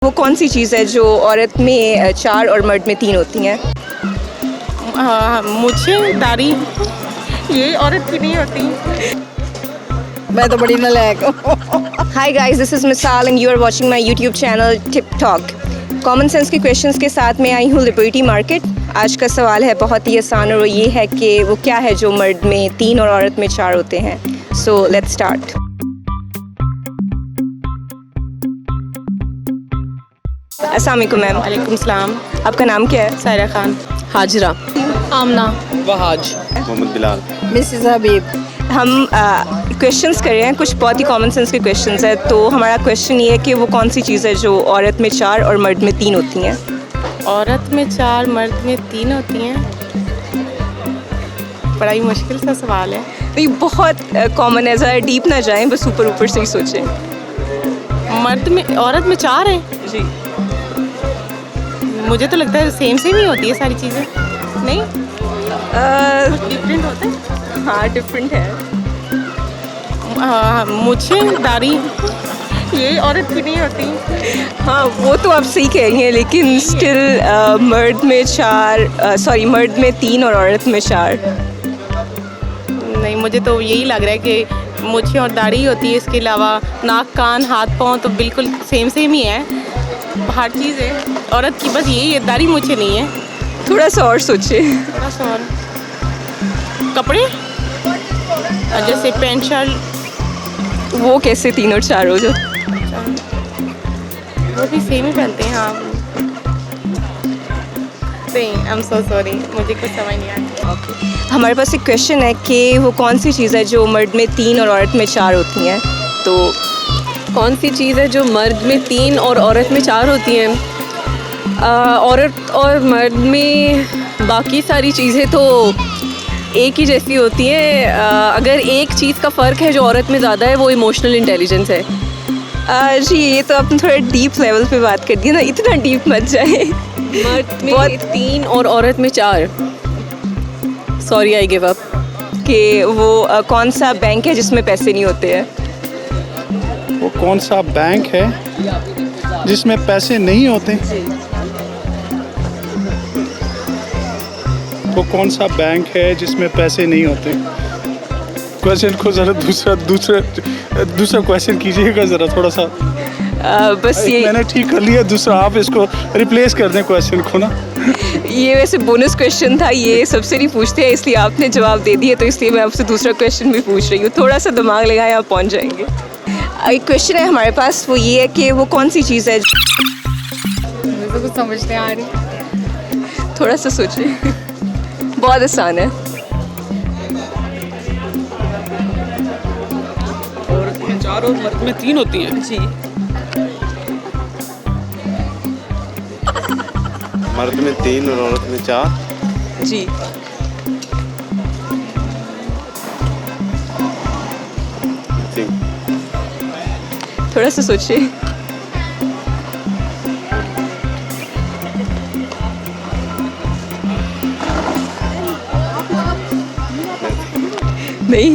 वो कौन सी चीज़ है जो औरत में 4 और मर्द में 3 होती हैं? मुझे दाढ़ी ये औरत की नहीं होती। मैं तो बड़ी नालायक हूँ। Hi guys, this is Misal and you are watching my YouTube channel Tip Talk. Common sense के क्वेश्चंस के साथ मैं आई हूँ लिबर्टी मार्केट। आज का सवाल है बहुत ही आसान और वो ये है कि वो क्या है जो मर्द में 3 और औरत में 4 होते हैं। So let's start. अस्सलाम वालेकुम मैम। वालेकुम सलाम। आपका नाम क्या है? सायरा खान। हाजरा, आमना। वहाज, मोहम्मद बिलाल। मिसेस हबीब। हम क्वेश्चंस कर रहे हैं, कुछ बहुत ही कॉमन सेंस के क्वेश्चंस हैं। तो हमारा क्वेश्चन ये है कि वो कौन सी चीज़ है जो औरत में 4 और मर्द में 3 होती हैं? औरत में 4 मर्द में 3 होती हैं। बड़ा ही मुश्किल सा सवाल है। तो ये बहुत कॉमन है, ज़रा डीप ना जाएं, बस ऊपर ऊपर से ही सोचें। मर्द में औरत में 4 है। जी मुझे तो लगता है सेम ही होती है सारी चीज़ें। नहीं, डिफरेंट होता है। हाँ, डिफरेंट है। मुझे दाढ़ी ये औरत की नहीं होती। हाँ, वो तो आप सही कह रही हैं, लेकिन स्टिल मर्द में 3 और औरत में 4। नहीं, मुझे तो यही लग रहा है कि मुझे और दाढ़ी होती है। इसके अलावा नाक कान हाथ पाँव तो बिल्कुल सेम ही है। हर चीज़ है औरत की, बस यही है, दाढ़ी मुझे नहीं है। थोड़ा सा और सोचे। थोड़ा सा और कपड़े जैसे पैंट शर्ट, वो कैसे 3 और 4 हो जाते? वो भी सेम ही पहनते हैं। हाँ नहीं, आई एम सो सॉरी, मुझे कुछ समझ नहीं आया। हमारे पास एक क्वेश्चन है कि वो कौन सी चीज़ है जो मर्द में 3 और औरत में 4 होती हैं? तो कौन सी चीज़ है जो मर्द में 3 और औरत में 4 होती हैं? औरत और मर्द में बाकी सारी चीज़ें तो एक ही जैसी होती हैं। अगर एक चीज़ का फ़र्क है जो औरत में ज़्यादा है, वो इमोशनल इंटेलिजेंस है। जी, ये तो आपने थोड़ा डीप लेवल पे बात कर दी ना, इतना डीप मत जाए। मर्द में 3 और औरत में 4। Sorry, I give up. कि वो कौन सा बैंक है जिसमें पैसे नहीं होते हैं? वो कौन सा बैंक है जिसमें पैसे नहीं होते? वो कौन सा बैंक है जिसमें पैसे नहीं होते? क्वेश्चन को ज़रा दूसरा क्वेश्चन कीजिएगा ज़रा थोड़ा सा। बस ये मैंने ठीक कर लिया, दूसरा आप इसको रिप्लेस कर दें क्वेश्चन को ना। ये वैसे बोनस क्वेश्चन था, ये सबसे नहीं पूछते हैं, इसलिए आपने जवाब दे दिया, तो इसलिए मैं आपसे दूसरा क्वेश्चन भी पूछ रही हूँ। थोड़ा सा दिमाग लगाएं, आप पहुँच जाएंगे। एक क्वेश्चन है हमारे पास, वो ये है कि वो कौन सी चीज़ है। मुझे तो कुछ समझ नहीं आ रही। थोड़ा सा सोचिए, बहुत आसान है। औरत में 4 और मर्द में 3 होती हैं। जी, मर्द में 3 और औरत में 4। जी। थोड़ा सा सोचिए। नहीं,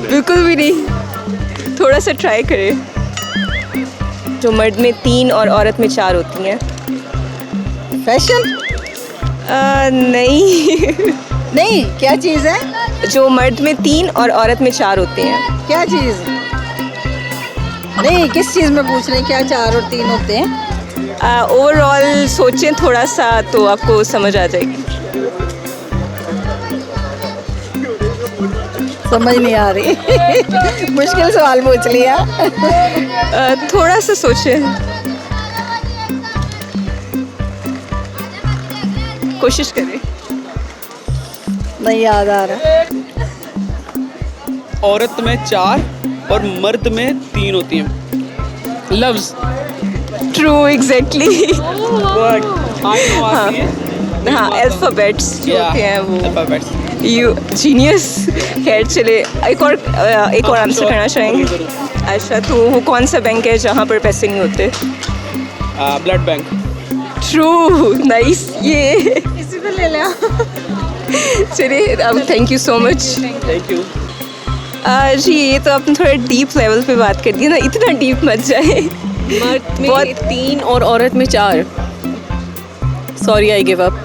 बिल्कुल भी नहीं। थोड़ा सा ट्राई करें। जो मर्द में 3 और औरत में 4 होती हैं। फैशन? नहीं। नहीं, क्या चीज़ है? जो मर्द में 3 और औरत में 4 होते हैं। क्या चीज़? नहीं, किस चीज़ में पूछ रहे हैं? क्या 4 और 3 होते हैं? ओवरऑल सोचें थोड़ा सा तो आपको समझ आ जाएगी। समझ नहीं आ रही। मुश्किल सवाल पूछ लिया। थोड़ा सा सोचें, कोशिश करें। नहीं याद आ रहा। औरत में 4 और मर्द में 3 होती हैं। लव्स। True, exactly. हाँ, हाँ, अल्फ़ाबेट्स जो होते हैं वो। अल्फ़ाबेट्स। You genius. खैर चले, एक और आंसर करना चाहेंगे। अच्छा, तो वो कौन सा बैंक है जहाँ पर पैसे नहीं होते? Blood bank. True, nice. ये इसी पे ले लिया। चलिए, अब thank you so much. Thank you. जी, ये तो आपने थोड़ा डीप लेवल पे बात कर दी ना, इतना डीप मत जाए। मर्द में बहुत- 3 और औरत में 4. Sorry I give up.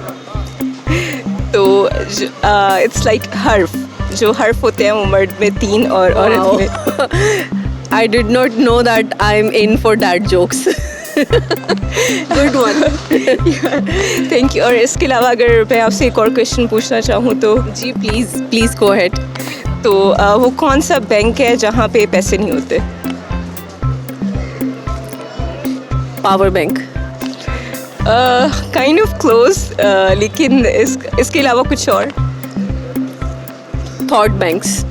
तो इट्स लाइक हर्फ, जो हर्फ होते हैं वो मर्द में 3 और औरत में. I did not know that I'm in for dad jokes. Good one. Thank you. और इसके अलावा अगर मैं आपसे एक और क्वेश्चन पूछना चाहूँ तो जी प्लीज़ गो अहेड. तो वो कौन सा बैंक है जहाँ पे पैसे नहीं होते? Power bank. Kind of close, लेकिन इसके अलावा कुछ और. Thought banks.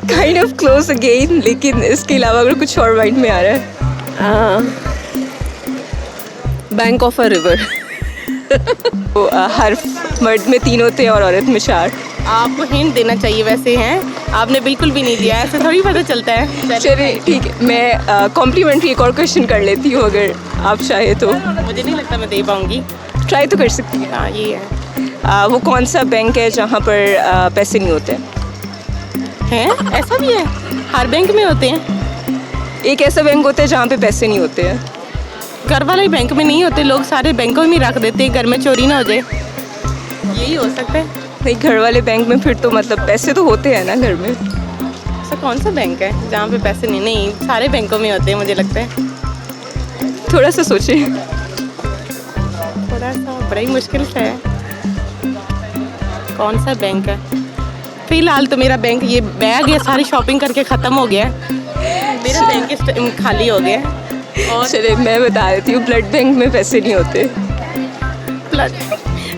Kind of close again, लेकिन इसके अलावा अगर कुछ और माइंड में आ रहा है. Bank of a river. तो हर्फ मर्द में 3 होते हैं और औरत में 4. आपको हिंट देना चाहिए वैसे हैं, आपने बिल्कुल भी नहीं दिया, ऐसे थोड़ी पता चलता है. चलिए ठीक है, मैं कॉम्प्लीमेंट्री एक और क्वेश्चन कर लेती हूँ अगर आप चाहे तो. मुझे नहीं लगता मैं दे पाऊँगी. ट्राई तो कर सकती हैं. हाँ ये है. वो कौन सा बैंक है जहाँ पर पैसे नहीं होते? हैं ऐसा भी है, हर बैंक में होते हैं. एक ऐसा बैंक होता है जहाँ पे पैसे नहीं होते हैं. घर वाले बैंक में नहीं होते, लोग सारे बैंकों में रख देते हैं, घर में चोरी ना हो जाए. यही हो सकता है. नहीं, घर वाले बैंक में फिर तो मतलब पैसे तो होते हैं ना घर में. ऐसा कौन सा बैंक है जहाँ पे पैसे नहीं सारे बैंकों में होते हैं मुझे लगता है. थोड़ा सा सोचे. थोड़ा सा बड़ा ही मुश्किल सा है. कौन सा बैंक है? फिलहाल तो मेरा बैंक ये बैग है, सारी शॉपिंग करके ख़त्म हो गया है. मेरा बैंक इस टाइम खाली हो गया है. और चलिए मैं बता देती हूँ, ब्लड बैंक में पैसे नहीं होते.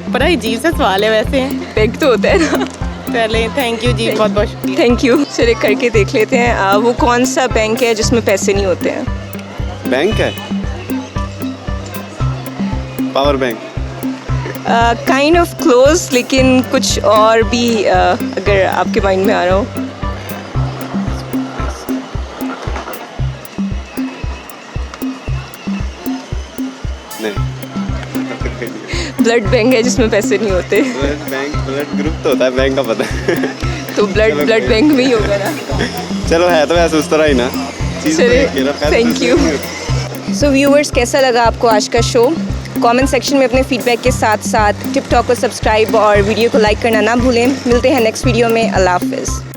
बड़ा अजीब सा सवाल है वैसे. बैंक तो होता है ना. पहले थैंक यू जी, बहुत बहुत शुक्रिया. Thank you. चलिए करके देख लेते हैं. वो कौन सा बैंक है जिसमें पैसे नहीं होते हैं? बैंक है, power bank. Kind of close, लेकिन कुछ और भी अगर आपके माइंड में आ रहा हो. नहीं. ब्लड बैंक है जिसमें पैसे नहीं होते. ब्लड बैंक, ब्लड ग्रुप तो होता है, बैंक का पता है. तो ब्लड बैंक में ही होगा ना. चलो है तो ऐसे उस तरह ही ना. चीज़ तो चलिए, एक ही है ना, पैसे thank दूसरे you. नहीं होते. सो व्यूअर्स, कैसा लगा आपको आज का शो? कमेंट सेक्शन में अपने फीडबैक के साथ साथ टिकटॉक को सब्सक्राइब और वीडियो को लाइक करना ना भूलें. मिलते हैं नेक्स्ट वीडियो में. अल्लाह हाफिज़.